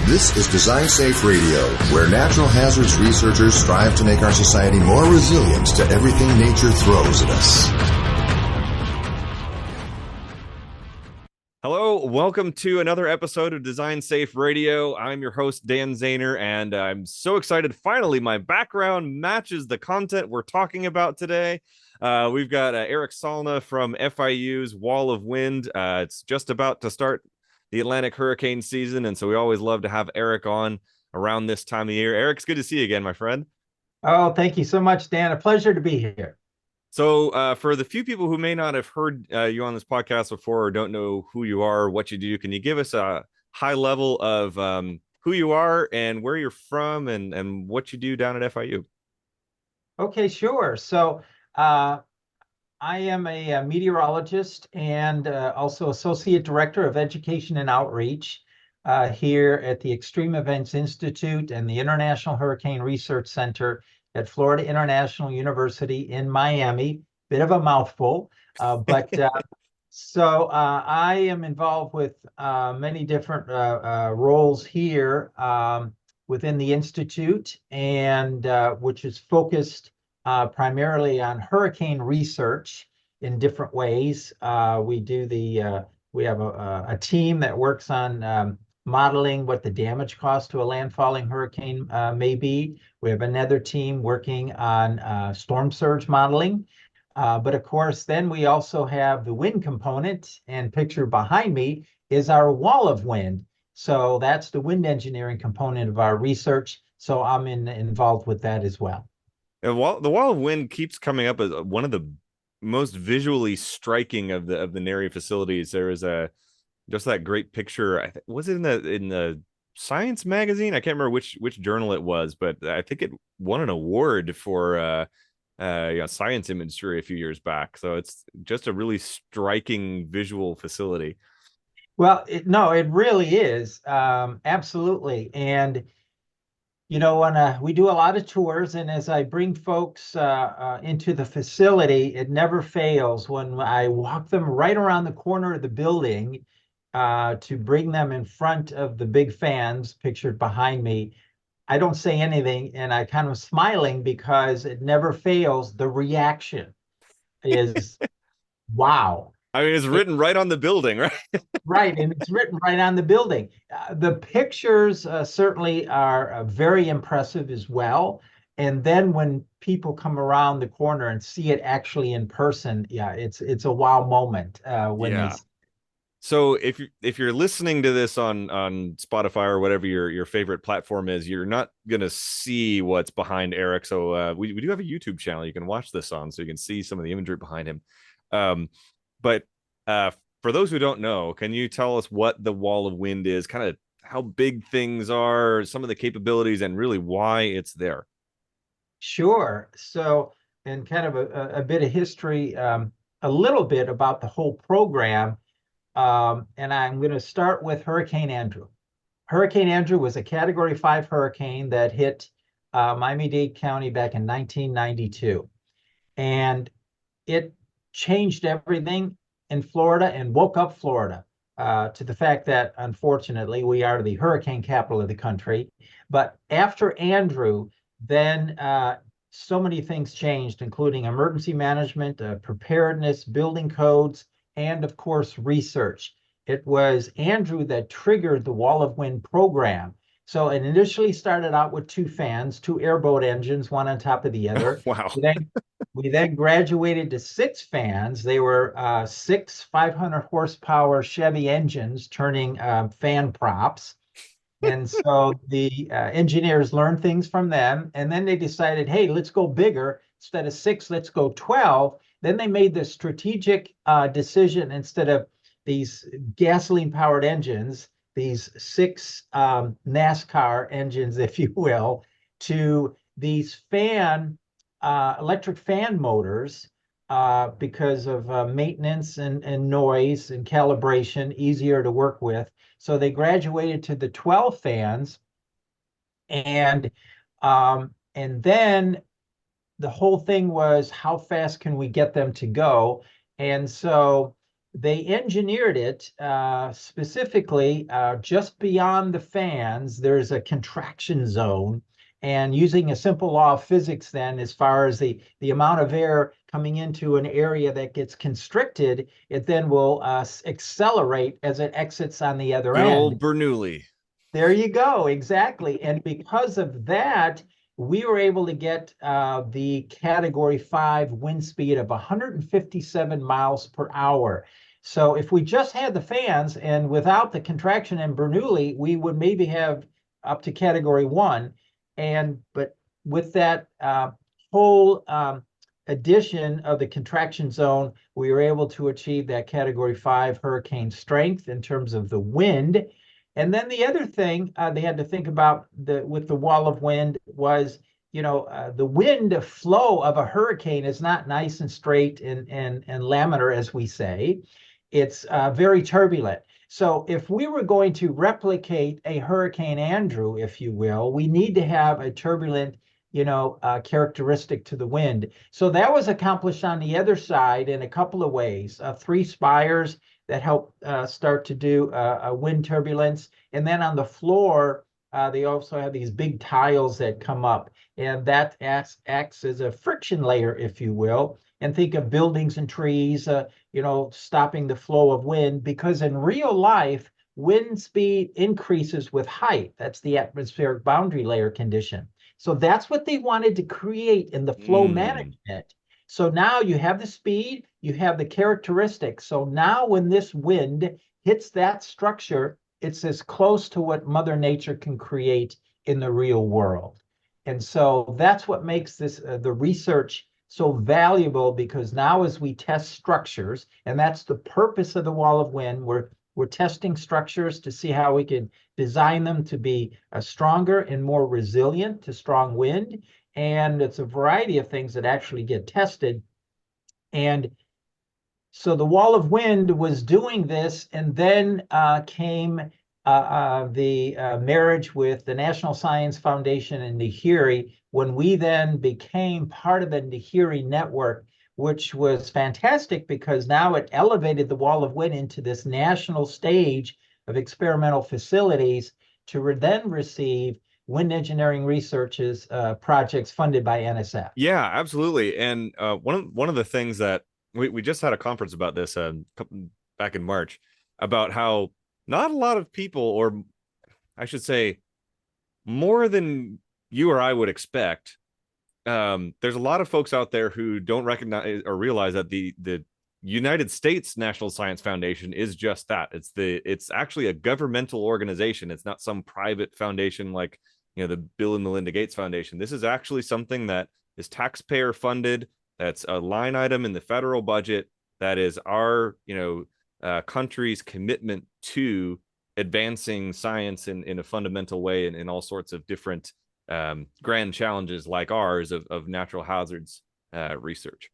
This is Design Safe Radio, where natural hazards researchers strive to make our society more resilient to everything nature throws at us. Hello, welcome to another episode of Design Safe Radio. I'm your host, Dan Zahner, and I'm so excited. Finally, my background matches the content we're talking about today. We've got Erik Salna from FIU's Wall of Wind. It's just about to start the Atlantic hurricane season, and so we always love to have Erik on around this time of year. Erik, it's good to see you again, my friend. Oh, thank you so much, Dan. A pleasure to be here. So for the few people who may not have heard you on this podcast before or don't know who you are, what you do, can you give us a high level of who you are and where you're from and what you do down at FIU? Okay, sure. So I am a meteorologist and also Associate Director of Education and Outreach here at the Extreme Events Institute and the International Hurricane Research Center at Florida International University in Miami. Bit of a mouthful, but so I am involved with many different roles here within the Institute, and which is focused primarily on hurricane research in different ways. We have a team that works on modeling what the damage cost to a landfalling hurricane may be. We have another team working on storm surge modeling. But of course, then we also have the wind component, and pictured behind me is our wall of wind. So that's the wind engineering component of our research. So I'm involved with that as well. The wall of wind keeps coming up as one of the most visually striking of the NHERI facilities. There is just that great picture. Was it in the Science magazine? I can't remember which journal it was, but I think it won an award for science imagery a few years back. So it's just a really striking visual facility. Well, it really is. Absolutely. And you know, when we do a lot of tours, and as I bring folks into the facility, it never fails when I walk them right around the corner of the building to bring them in front of the big fans pictured behind me. I don't say anything, and I kind of smiling because it never fails. The reaction is, wow. I mean, it's written right on the building, right? Right, and it's written right on the building. The pictures certainly are very impressive as well. And then when people come around the corner and see it actually in person, yeah, it's a wow moment when they. So if you're listening to this on Spotify or whatever your favorite platform is, you're not gonna see what's behind Erik. So we do have a YouTube channel you can watch this on, so you can see some of the imagery behind him. But for those who don't know, can you tell us what the wall of wind is, kind of how big things are, some of the capabilities, and really why it's there? Sure. So, and kind of a bit of history, a little bit about the whole program. And I'm going to start with Hurricane Andrew. Hurricane Andrew was a Category 5 hurricane that hit Miami-Dade County back in 1992. And it changed everything in Florida and woke up Florida to the fact that, unfortunately, we are the hurricane capital of the country. But after Andrew, then so many things changed, including emergency management, preparedness, building codes, and of course, research. It was Andrew that triggered the Wall of Wind program. So it initially started out with 2 fans, 2 airboat engines, one on top of the other. Wow. We then graduated to 6 fans. They were 6 500 horsepower Chevy engines turning fan props. And so the engineers learned things from them. And then they decided, hey, let's go bigger. Instead of 6, let's go 12. Then they made the strategic decision, instead of these gasoline-powered engines, these 6 NASCAR engines, if you will, to these electric fan motors because of maintenance and noise and calibration, easier to work with. So they graduated to the 12 fans, and then the whole thing was, how fast can we get them to go? And so they engineered it specifically just beyond the fans. There's a contraction zone. And using a simple law of physics, then, as far as the amount of air coming into an area that gets constricted, it then will accelerate as it exits on the other Good end. old Bernoulli. There you go, exactly. And because of that, we were able to get the Category 5 wind speed of 157 miles per hour. So if we just had the fans and without the contraction in Bernoulli, we would maybe have up to Category 1. But with that whole addition of the contraction zone, we were able to achieve that Category 5 hurricane strength in terms of the wind. And then the other thing they had to think about with the wall of wind was, the wind flow of a hurricane is not nice and straight and laminar, as we say. It's very turbulent. So if we were going to replicate a Hurricane Andrew, if you will, we need to have a turbulent, characteristic to the wind. So that was accomplished on the other side in a couple of ways. 3 spires that help start to do a wind turbulence. And then on the floor, they also have these big tiles that come up, and that acts as a friction layer, if you will. And think of buildings and trees, stopping the flow of wind, because in real life, wind speed increases with height. That's the atmospheric boundary layer condition. So that's what they wanted to create in the flow management. So now you have the speed, you have the characteristics. So now when this wind hits that structure, it's as close to what Mother Nature can create in the real world. And so that's what makes this the research so valuable, because now as we test structures, and that's the purpose of the wall of wind, we're testing structures to see how we can design them to be stronger and more resilient to strong wind. And it's a variety of things that actually get tested. And so the wall of wind was doing this, and then came the marriage with the National Science Foundation and NHERI, when we then became part of the NHERI network, which was fantastic because now it elevated the wall of wind into this national stage of experimental facilities to then receive wind engineering researches projects funded by NSF. Yeah, absolutely. And one of the things that we just had a conference about this back in March, about how not a lot of people, or I should say more than you or I would expect, there's a lot of folks out there who don't recognize or realize that the United States National Science Foundation is just that. It's actually a governmental organization. It's not some private foundation like, the Bill and Melinda Gates Foundation. This is actually something that is taxpayer funded. That's a line item in the federal budget. That is our, country's commitment to advancing science in a fundamental way, and in all sorts of different grand challenges like ours of natural hazards research.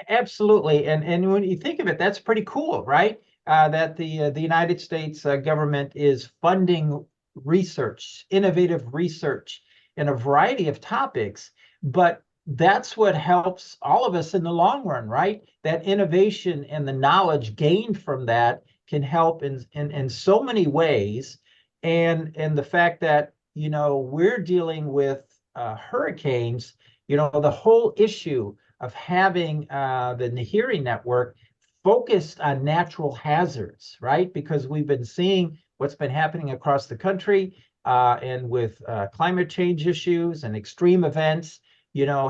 Absolutely. And when you think of it, that's pretty cool, right? That the United States government is funding research, innovative research in a variety of topics, but that's what helps all of us in the long run, right? That innovation and the knowledge gained from that can help in so many ways. And the fact that, we're dealing with hurricanes, the whole issue of having the NHERI network focused on natural hazards, right? Because we've been seeing what's been happening across the country and with climate change issues and extreme events,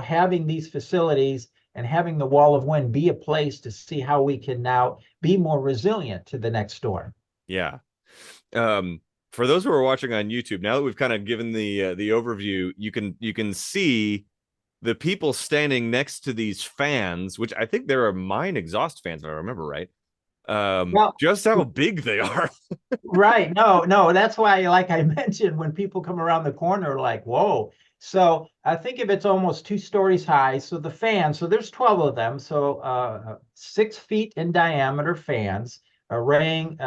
having these facilities and having the wall of wind be a place to see how we can now be more resilient to the next storm. Yeah. For those who are watching on YouTube, now that we've kind of given the overview, you can see the people standing next to these fans, which I think there are mine exhaust fans, if I remember right. Just how big they are. Right. No, that's why, like I mentioned, when people come around the corner, like, whoa. So I think if it's almost 2 stories high. So the fans, so there's 12 of them. So 6 feet in diameter fans, weighing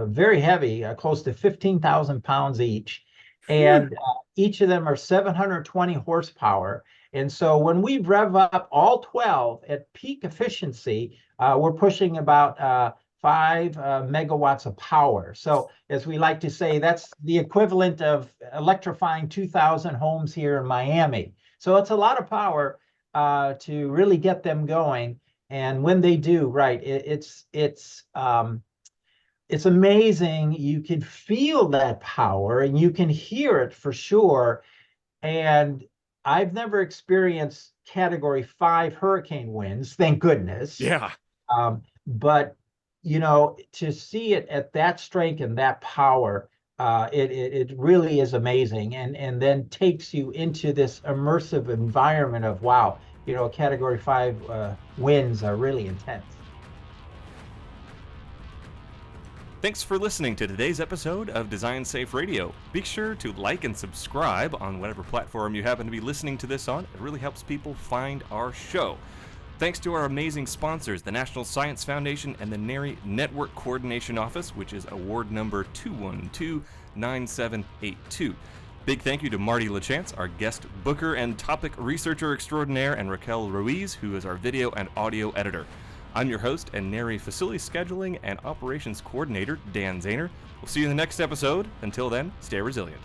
very heavy, close to 15,000 pounds each. And each of them are 720 horsepower. And so when we rev up all 12 at peak efficiency, we're pushing about 5 megawatts of power. So as we like to say, that's the equivalent of electrifying 2,000 homes here in Miami. So it's a lot of power to really get them going. And when they do, right, it's amazing. You can feel that power and you can hear it for sure. And I've never experienced Category 5 hurricane winds, thank goodness. Yeah. But to see it at that strength and that power, it really is amazing, and then takes you into this immersive environment of wow, Category 5 winds are really intense. Thanks for listening to today's episode of Design Safe Radio. Be sure to like and subscribe on whatever platform you happen to be listening to this on. It really helps people find our show. Thanks to our amazing sponsors, the National Science Foundation and the NHERI Network Coordination Office, which is award number 2129782. Big thank you to Marty LaChance, our guest booker and topic researcher extraordinaire, and Raquel Ruiz, who is our video and audio editor. I'm your host and NHERI Facility Scheduling and Operations Coordinator, Dan Zahner. We'll see you in the next episode. Until then, stay resilient.